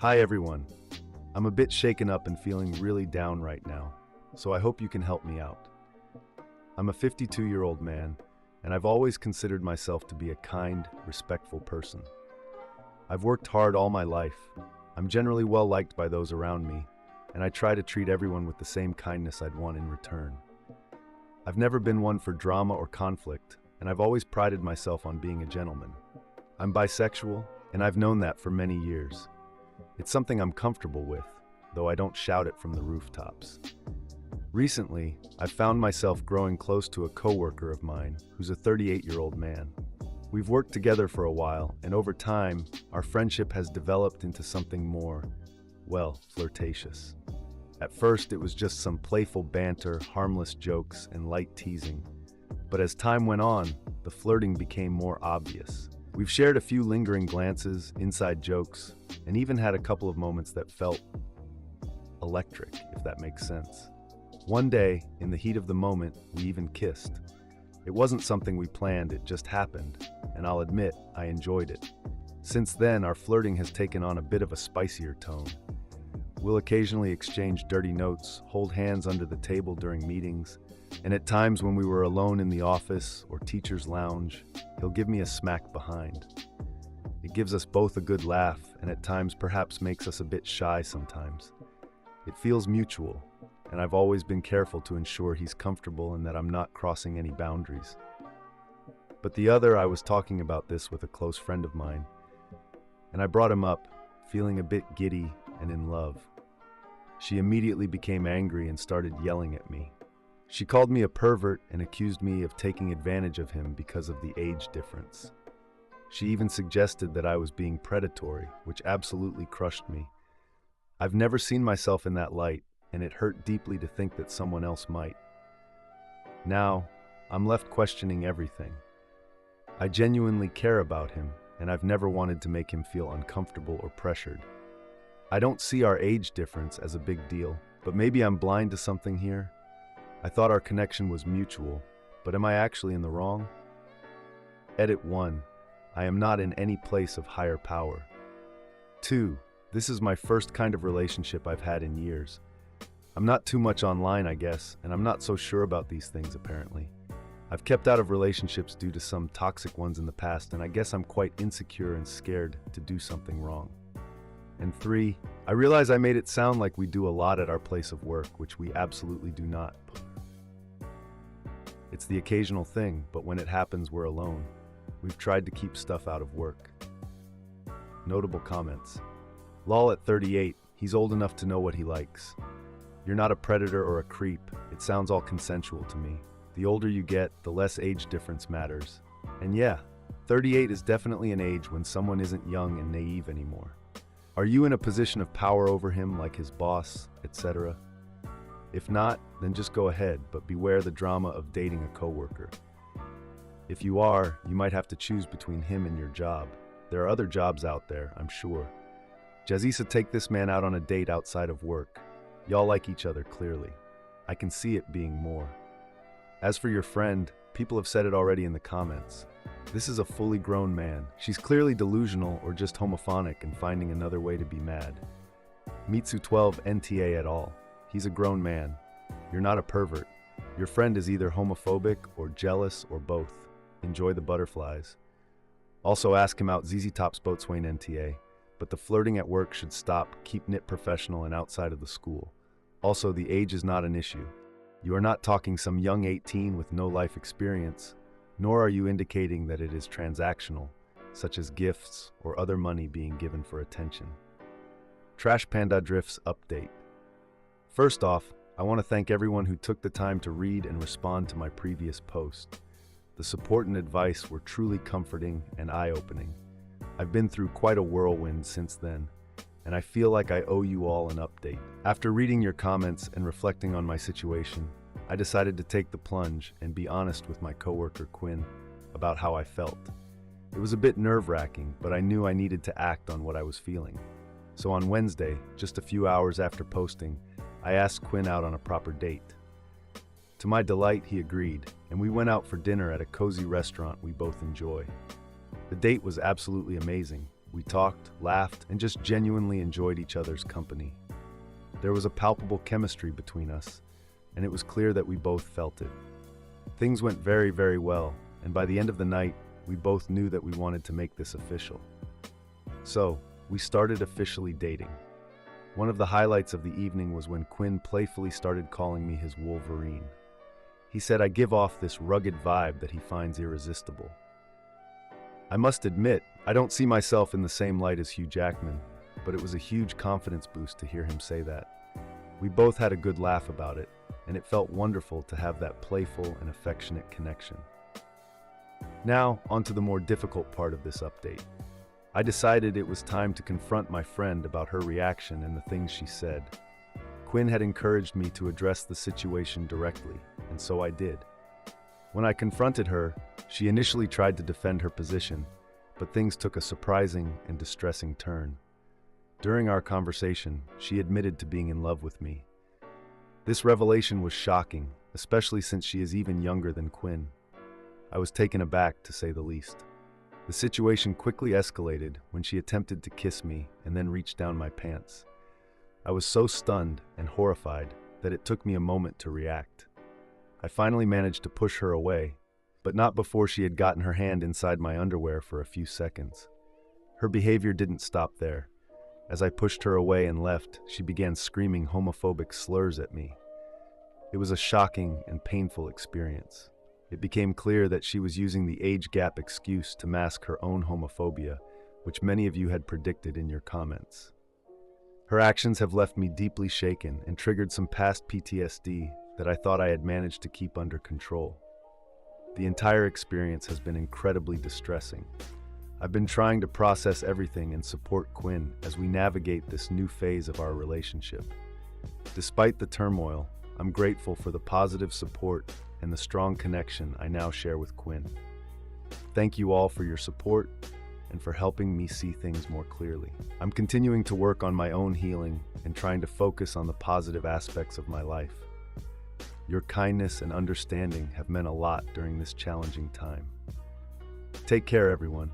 Hi everyone. I'm a bit shaken up and feeling really down right now, so I hope you can help me out. I'm a 52-year-old man, and I've always considered myself to be a kind, respectful person. I've worked hard all my life. I'm generally well liked by those around me, and I try to treat everyone with the same kindness I'd want in return. I've never been one for drama or conflict, and I've always prided myself on being a gentleman. I'm bisexual, and I've known that for many years. It's something I'm comfortable with, though I don't shout it from the rooftops. Recently, I've found myself growing close to a coworker of mine who's a 38-year-old man. We've worked together for a while, and over time, our friendship has developed into something more, well, flirtatious. At first, it was just some playful banter, harmless jokes, and light teasing. But as time went on, the flirting became more obvious. We've shared a few lingering glances, inside jokes, and even had a couple of moments that felt electric, if that makes sense. One day, in the heat of the moment, we even kissed. It wasn't something we planned, it just happened, and I'll admit, I enjoyed it. Since then, our flirting has taken on a bit of a spicier tone. We'll occasionally exchange dirty notes, hold hands under the table during meetings, and at times when we were alone in the office or teacher's lounge, he'll give me a smack behind. It gives us both a good laugh, and at times perhaps makes us a bit shy sometimes. It feels mutual, and I've always been careful to ensure he's comfortable and that I'm not crossing any boundaries. But I was talking about this with a close friend of mine, and I brought him up, feeling a bit giddy and in love. She immediately became angry and started yelling at me. She called me a pervert and accused me of taking advantage of him because of the age difference. She even suggested that I was being predatory, which absolutely crushed me. I've never seen myself in that light, and it hurt deeply to think that someone else might. Now, I'm left questioning everything. I genuinely care about him, and I've never wanted to make him feel uncomfortable or pressured. I don't see our age difference as a big deal, but maybe I'm blind to something here. I thought our connection was mutual, but am I actually in the wrong? Edit 1. I am not in any place of higher power. 2. This is my first kind of relationship I've had in years. I'm not too much online, I guess, and I'm not so sure about these things apparently. I've kept out of relationships due to some toxic ones in the past, and I guess I'm quite insecure and scared to do something wrong. And 3, I realize I made it sound like we do a lot at our place of work, which we absolutely do not. It's the occasional thing, but when it happens, we're alone. We've tried to keep stuff out of work. Notable comments. Lol at 38, he's old enough to know what he likes. You're not a predator or a creep. It sounds all consensual to me. The older you get, the less age difference matters. And yeah, 38 is definitely an age when someone isn't young and naive anymore. Are you in a position of power over him, like his boss, etc.? If not, then just go ahead, but beware the drama of dating a coworker. If you are, you might have to choose between him and your job. There are other jobs out there, I'm sure. Jazisa, take this man out on a date outside of work. Y'all like each other clearly. I can see it being more. As for your friend, people have said it already in the comments. This is a fully grown man. She's clearly delusional or just homophonic and finding another way to be mad. Mitsu 12 NTA et al. He's a grown man. You're not a pervert. Your friend is either homophobic or jealous or both. Enjoy the butterflies. Also ask him out ZZ Top's Boatswain NTA. But the flirting at work should stop. Keep it professional and outside of the school. Also, the age is not an issue. You are not talking some young 18 with no life experience, nor are you indicating that it is transactional, such as gifts or other money being given for attention. Trash Panda Drifts Update. First off, I want to thank everyone who took the time to read and respond to my previous post. The support and advice were truly comforting and eye-opening. I've been through quite a whirlwind since then, and I feel like I owe you all an update. After reading your comments and reflecting on my situation, I decided to take the plunge and be honest with my coworker Quinn about how I felt. It was a bit nerve-wracking, but I knew I needed to act on what I was feeling. So on Wednesday, just a few hours after posting, I asked Quinn out on a proper date. To my delight, he agreed, and we went out for dinner at a cozy restaurant we both enjoy. The date was absolutely amazing. We talked, laughed, and just genuinely enjoyed each other's company. There was a palpable chemistry between us, and it was clear that we both felt it. Things went very, very well, and by the end of the night, we both knew that we wanted to make this official. So, we started officially dating. One of the highlights of the evening was when Quinn playfully started calling me his Wolverine. He said I give off this rugged vibe that he finds irresistible. I must admit, I don't see myself in the same light as Hugh Jackman, but it was a huge confidence boost to hear him say that. We both had a good laugh about it, and it felt wonderful to have that playful and affectionate connection. Now, onto the more difficult part of this update. I decided it was time to confront my friend about her reaction and the things she said. Quinn had encouraged me to address the situation directly, and so I did. When I confronted her, she initially tried to defend her position, but things took a surprising and distressing turn. During our conversation, she admitted to being in love with me. This revelation was shocking, especially since she is even younger than Quinn. I was taken aback, to say the least. The situation quickly escalated when she attempted to kiss me and then reached down my pants. I was so stunned and horrified that it took me a moment to react. I finally managed to push her away, but not before she had gotten her hand inside my underwear for a few seconds. Her behavior didn't stop there. As I pushed her away and left, she began screaming homophobic slurs at me. It was a shocking and painful experience. It became clear that she was using the age gap excuse to mask her own homophobia, which many of you had predicted in your comments. Her actions have left me deeply shaken and triggered some past PTSD that I thought I had managed to keep under control. The entire experience has been incredibly distressing. I've been trying to process everything and support Quinn as we navigate this new phase of our relationship. Despite the turmoil, I'm grateful for the positive support and the strong connection I now share with Quinn. Thank you all for your support and for helping me see things more clearly. I'm continuing to work on my own healing and trying to focus on the positive aspects of my life. Your kindness and understanding have meant a lot during this challenging time. Take care, everyone.